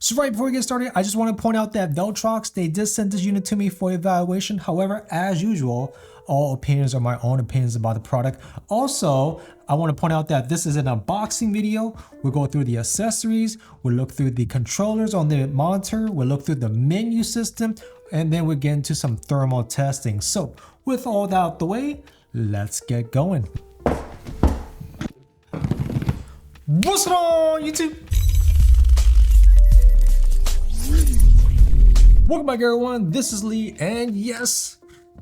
So right before we get started, I just want to point out that Viltrox, they did send this unit to me for evaluation. However, as usual, all opinions are my own opinions about the product. Also, I want to point out that this is an unboxing video. We'll go through the accessories, we'll look through the controllers on the monitor, we'll look through the menu system, and then we'll get into some thermal testing. So with all that out the way, let's get going. What's on YouTube? Welcome back everyone, this is Lee, and yes,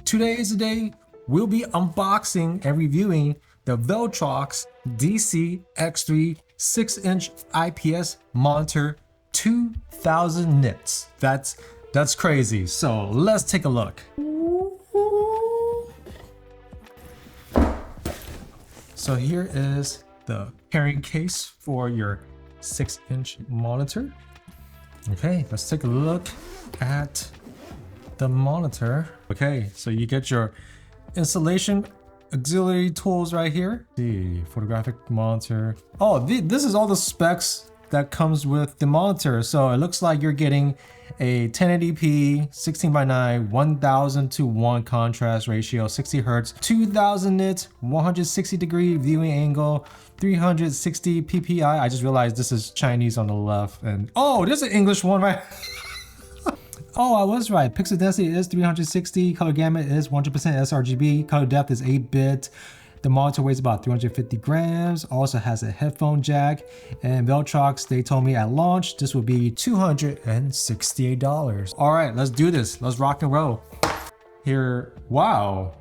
today is the day we'll be unboxing and reviewing the Viltrox DC-X3 6-inch IPS monitor, 2000 nits. That's crazy, so let's take a look. So here is the carrying case for your 6-inch monitor. Okay, let's take a look at the monitor. Okay, so you get your installation auxiliary tools right here. The photographic monitor. Oh, this is all the specs that comes with the monitor. So it looks like you're getting a 1080p 16:9 1000:1 contrast ratio, 60 hertz, 2000 nits, 160 degree viewing angle, 360 ppi. I just realized this is Chinese on the left, and oh, there's an English one right. Oh, I was right. Pixel density is 360. Color gamut is 100% sRGB. Color depth is 8-bit. The monitor weighs about 350 grams. Also has a headphone jack. And Viltrox, they told me at launch, this would be $268. All right, let's do this. Let's rock and roll. Here, wow.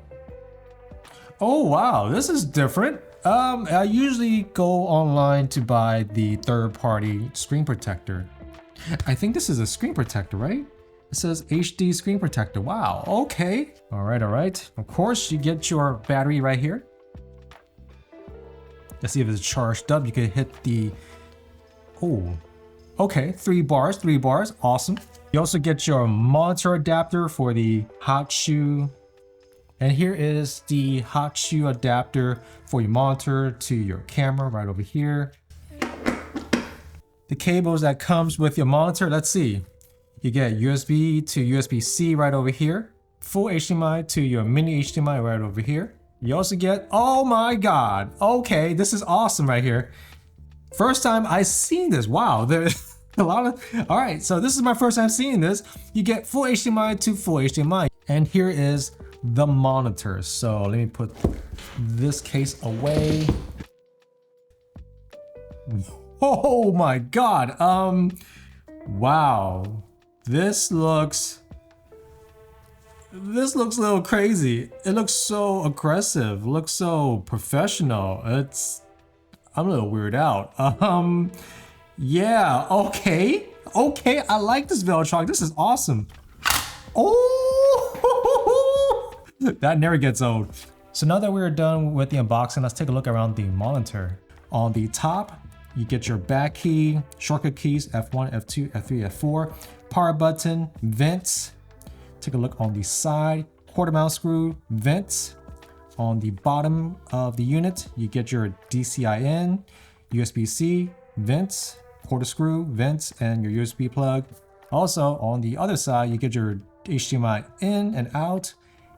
Oh, wow, this is different. I usually go online to buy the third-party screen protector. I think this is a screen protector, right? It says HD screen protector. Wow, okay. All right. Of course, you get your battery right here. Let's see if it's charged up. You can hit the, oh, okay, 3 bars, awesome. You also get your monitor adapter for the hot shoe. And here is the hot shoe adapter for your monitor to your camera right over here. The cables that comes with your monitor, let's see. You get USB to USB-C right over here. Full HDMI to your mini HDMI right over here. You also get, oh my God, okay, this is awesome right here. First time I've seen this, wow, there's a lot of, all right, so this is my first time seeing this. You get full HDMI to full HDMI. And here is the monitor. So let me put this case away. Oh my God, wow. This looks a little crazy. It looks so aggressive, looks so professional. I'm a little weirded out. Yeah, okay, I like this Viltrox. This is awesome. Oh, that never gets old. So now that we're done with the unboxing, let's take a look around the monitor. On the top, you get your back key, shortcut keys, F1, F2, F3, F4, power button, vents. Take a look on the side, quarter mount screw, vents. On the bottom of the unit, you get your DCI-in, USB-C, vents, quarter screw, vents, and your USB plug. Also, on the other side, you get your HDMI in and out,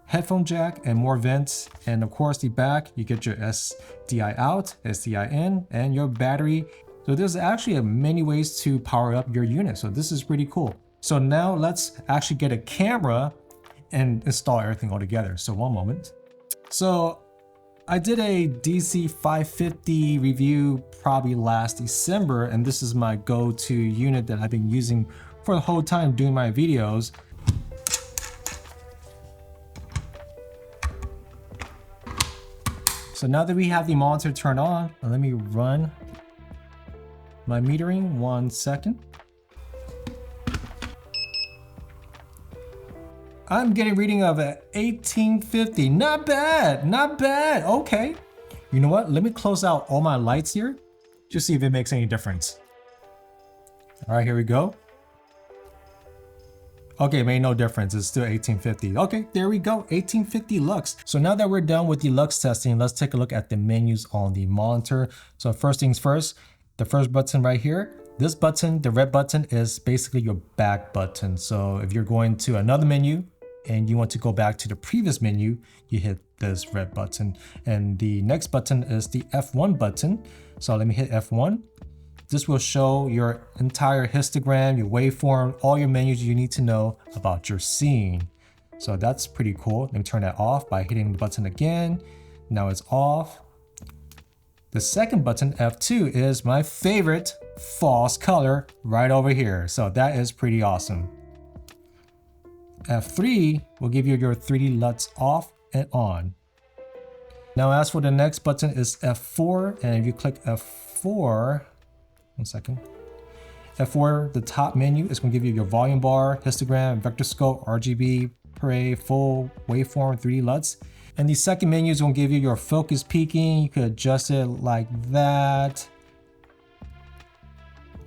headphone jack, and more vents. And of course, the back, you get your SDI out, SDI in, and your battery. So there's actually many ways to power up your unit. So this is pretty cool. So now let's actually get a camera and install everything all together. So one moment. So I did a DC-550 review probably last December, and this is my go-to unit that I've been using for the whole time doing my videos. So now that we have the monitor turned on, let me run my metering, 1 second. I'm getting a reading of 1850. Not bad, okay. You know what? Let me close out all my lights here, just see if it makes any difference. All right, here we go. Okay, made no difference. It's still 1850. Okay, there we go, 1850 lux. So now that we're done with the lux testing, let's take a look at the menus on the monitor. So first things first, the first button right here, This button, the red button, is basically your back button. So if you're going to another menu and you want to go back to the previous menu, you hit this red button. And the next button is the F1 button. So let me hit F1. This will show your entire histogram, your waveform, all your menus you need to know about your scene. So that's pretty cool. Let me turn that off by hitting the button again. Now it's off. The second button, F2, is my favorite, false color, right over here. So that is pretty awesome. F3 will give you your 3D LUTs off and on. Now as for the next button is F4, and if you click F4, one second. F4, the top menu, is going to give you your volume bar, histogram, vector scope, RGB, parade, full, waveform, 3D LUTs. And the second menu is going to give you your focus peaking. You could adjust it like that.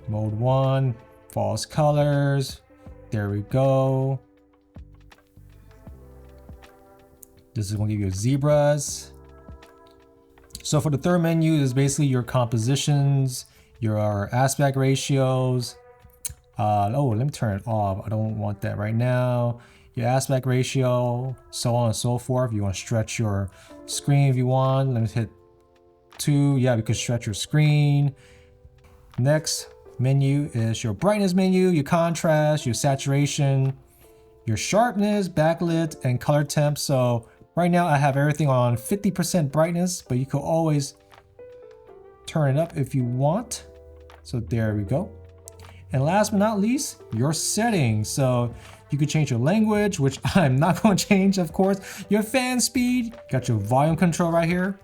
Mode 1, false colors. There we go. This is going to give you zebras. So for the third menu is basically your compositions, your aspect ratios. Oh, let me turn it off. I don't want that right now. Your aspect ratio, so on and so forth. You want to stretch your screen if you want. Let me hit 2. Yeah, you can stretch your screen. Next menu is your brightness menu, your contrast, your saturation, your sharpness, backlit, and color temp. So right now I have everything on 50% brightness, but you could always turn it up if you want. So there we go. And last but not least, your settings. So you could change your language, which I'm not going to change, of course. Your fan speed, got your volume control right here,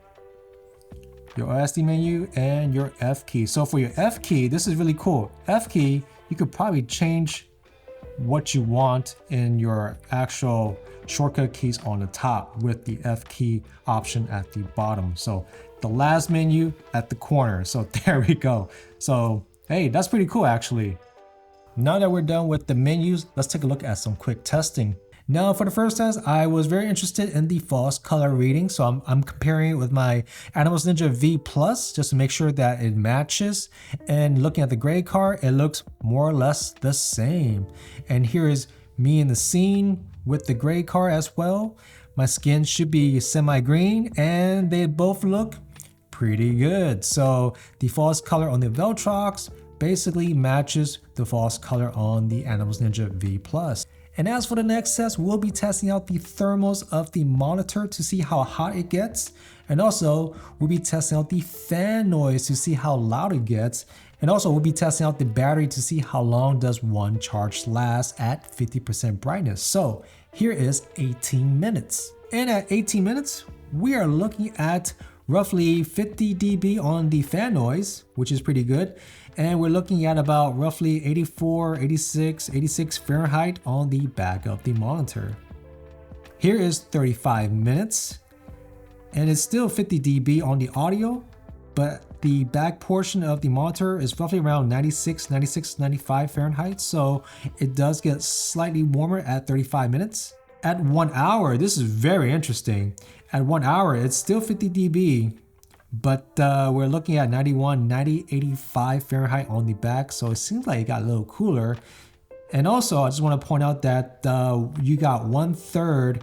your OSD menu, and your F key. So for your F key, this is really cool. F key, you could probably change what you want in your actual shortcut keys on the top with the F key option at the bottom. So the last menu at the corner. So there we go. So hey, that's pretty cool actually. Now that we're done with the menus, let's take a look at some quick testing. Now for the first test, I was very interested in the false color reading. So I'm comparing it with my Atomos Ninja V Plus just to make sure that it matches. And looking at the gray car, it looks more or less the same. And here is me in the scene with the gray car as well. My skin should be semi-green and they both look pretty good. So the false color on the Viltrox basically matches the false color on the Atomos Ninja V Plus. And as for the next test, we'll be testing out the thermals of the monitor to see how hot it gets. And also, we'll be testing out the fan noise to see how loud it gets. And also, we'll be testing out the battery to see how long does one charge last at 50% brightness. So here is 18 minutes. And at 18 minutes, we are looking at roughly 50 dB on the fan noise, which is pretty good. And we're looking at about roughly 84, 86 Fahrenheit on the back of the monitor. Here is 35 minutes and it's still 50 dB on the audio, but the back portion of the monitor is roughly around 96, 95 Fahrenheit. So it does get slightly warmer at 35 minutes. At 1 hour, this is very interesting. At 1 hour, it's still 50 dB, but we're looking at 91, 85 Fahrenheit on the back. So it seems like it got a little cooler. And also, I just want to point out that you got 1/3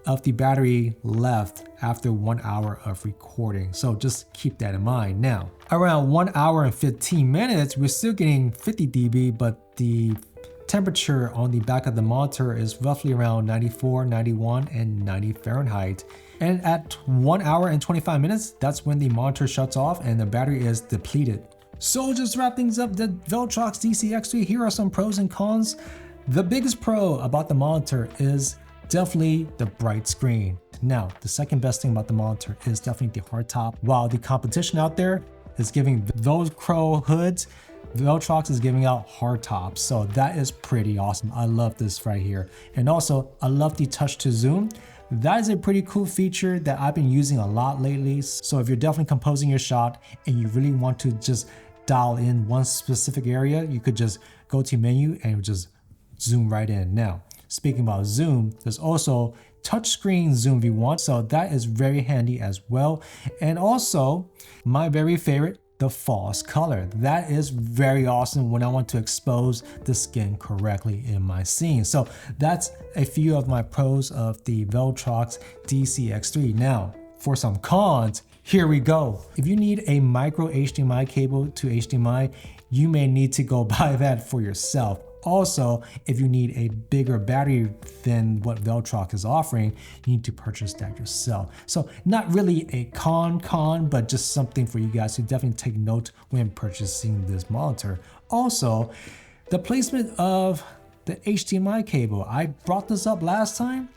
of the battery left after 1 hour of recording. So just keep that in mind. Now, around 1 hour and 15 minutes, we're still getting 50 dB, but the temperature on the back of the monitor is roughly around 94, 91, and 90 Fahrenheit. And at 1 hour and 25 minutes, that's when the monitor shuts off and the battery is depleted. So just to wrap things up, the Viltrox DC-X3, here are some pros and cons. The biggest pro about the monitor is definitely the bright screen. Now, the second best thing about the monitor is definitely the hardtop. While the competition out there is giving Velcro hoods, Viltrox is giving out hardtops. So that is pretty awesome. I love this right here. And also, I love the touch to zoom. That is a pretty cool feature that I've been using a lot lately. So if you're definitely composing your shot and you really want to just dial in one specific area, you could just go to menu and just zoom right in. Now, speaking about zoom, there's also touchscreen zoom if you want. So that is very handy as well. And also, my very favorite, the false color. That is very awesome when I want to expose the skin correctly in my scene. So that's a few of my pros of the Viltrox DC-X3. Now, for some cons, here we go. If you need a micro HDMI cable to HDMI, you may need to go buy that for yourself. Also, if you need a bigger battery than what Viltrox is offering, you need to purchase that yourself. So not really a con, but just something for you guys to definitely take note when purchasing this monitor. Also, the placement of the HDMI cable. I brought this up last time,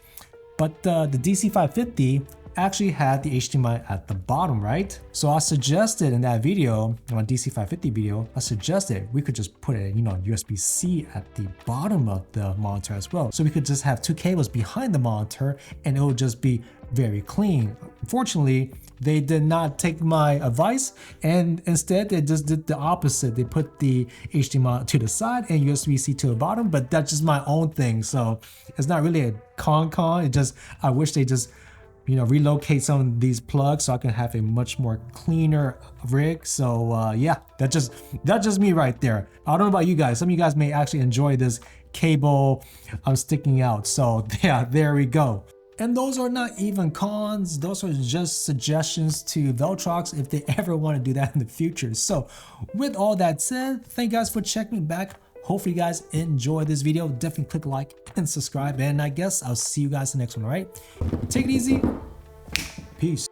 but the DC-550 actually had the HDMI at the bottom, right? So I suggested in that video, on DC-550 video, I suggested we could just put a USB-C at the bottom of the monitor as well. So we could just have two cables behind the monitor and it would just be very clean. Unfortunately, they did not take my advice and instead they just did the opposite. They put the HDMI to the side and USB-C to the bottom, but that's just my own thing. So it's not really a con. It just, I wish they just relocate some of these plugs so I can have a much more cleaner rig. So yeah, that's just me right there. I don't know about you guys. Some of you guys may actually enjoy this cable sticking out. So yeah, there we go. And those are not even cons. Those are just suggestions to Viltrox if they ever want to do that in the future. So with all that said, thank you guys for checking back. Hopefully you guys enjoyed this video. Definitely click like and subscribe. And I guess I'll see you guys in the next one, all right? Take it easy. Peace.